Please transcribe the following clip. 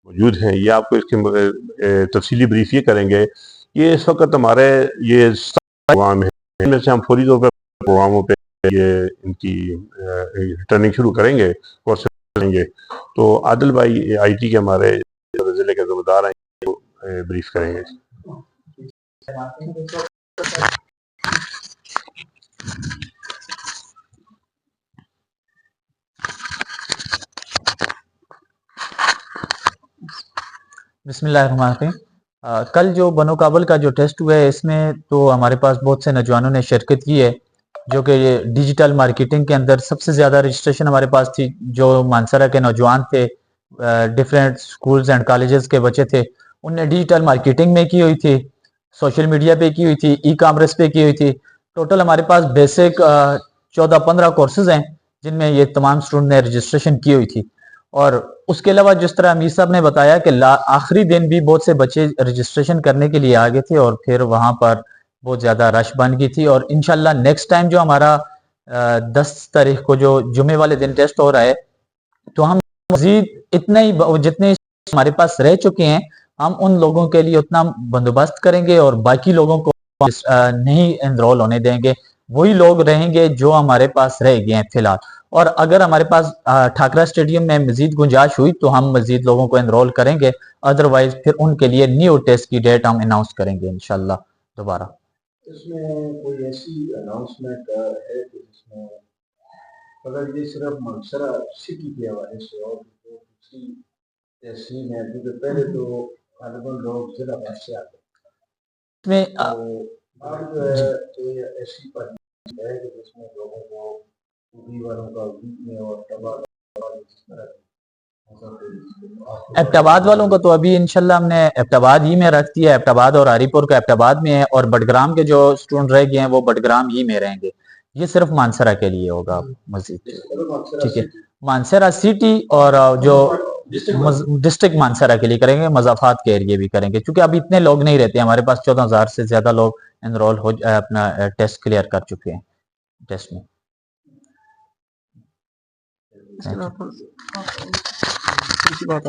موجود ہیں، یہ آپ کو اس کی تفصیلی بریف یہ کریں گے کہ اس وقت ہمارے یہ پروگرام ہیں، ان میں سے ہم فوری طور پر پروگراموں پہ یہ ان کی ریٹرننگ شروع کریں گے، کورسز کریں گے. تو عادل بھائی آئی ٹی کے ہمارے ضلع کے ذمہ دار ہیں، وہ بریف کریں گے. بسم اللہ الرحمن الرحیم. کل جو بنو کابل کا جو ٹیسٹ ہوا ہے، اس میں تو ہمارے پاس بہت سے نوجوانوں نے شرکت کی ہے، جو کہ ڈیجیٹل مارکیٹنگ کے اندر سب سے زیادہ رجسٹریشن ہمارے پاس تھی. جو مانسرا کے نوجوان تھے، ڈفرینٹ سکولز اینڈ کالجز کے بچے تھے، ان نے ڈیجیٹل مارکیٹنگ میں کی ہوئی تھی، سوشل میڈیا پہ کی ہوئی تھی، ای کامرس پہ کی ہوئی تھی. ٹوٹل ہمارے پاس بیسک 14-15 کورسز ہیں جن میں یہ تمام اسٹوڈنٹ نے رجسٹریشن کی ہوئی تھی. اور اس کے علاوہ جس طرح امیر صاحب نے بتایا کہ آخری دن بھی بہت سے بچے رجسٹریشن کرنے کے لیے آگے تھے، اور پھر وہاں پر بہت زیادہ رش بن گئی تھی. اور انشاءاللہ نیکسٹ ٹائم جو ہمارا 10 تاریخ کو جو جمعے والے دن ٹیسٹ ہو رہا ہے، تو ہم مزید اتنے ہی جتنے ہمارے پاس رہ چکے ہیں، ہم ان لوگوں کے لیے اتنا بندوبست کریں گے، اور باقی لوگوں کو نہیں انرول ہونے دیں گے. وہی لوگ رہیں گے جو ہمارے پاس رہ گئے ہیں فی الحال. اور اگر ہمارے پاس ٹھاکرا اسٹیڈیم میں مزید گنجائش ہوئی تو ہم مزید لوگوں کو انرول کریں گے، ادروائز پھر ان کے لیے نیو ٹیسٹ کی ڈیٹ ہم اناؤنس کریں گے انشاءاللہ دوبارہ. اس میں کوئی ایسی اناؤنسمنٹ ہے کہ جس میں اگر یہ صرف منصرہ سٹی کے حوالے سے اور دوسری تحصیل ہے، کیونکہ پہلے تو غالباً لوگ ضلع بھر سے آتے میں اب جو ہے کوئی ایسی پالیسی ہے کہ جس میں لوگوں کو پوری والوں کا ویک میں اور تباہ اس طرح ایبٹ آباد والوں کا تو ابھی انشاءاللہ ہم نے ایبٹ آباد ہی میں رکھ دیا ہے. ایبٹ آباد اور ہری پور کا ایبٹ آباد میں ہے، اور بٹگرام کے جو اسٹوڈنٹ رہ گئے ہیں وہ بٹگرام ہی میں رہیں گے. یہ صرف مانسرا کے لیے ہوگا مزید. ٹھیک ہے، مانسرا سٹی اور جو ڈسٹرکٹ مانسرا کے لیے کریں گے، مضافات کے ایریے بھی کریں گے، کیونکہ ابھی اتنے لوگ نہیں رہتے. ہمارے پاس 14,000 سے زیادہ لوگ انرول ہو اپنا ٹیسٹ کلیئر کر چکے ہیں ٹیسٹ میں. اس کے بعد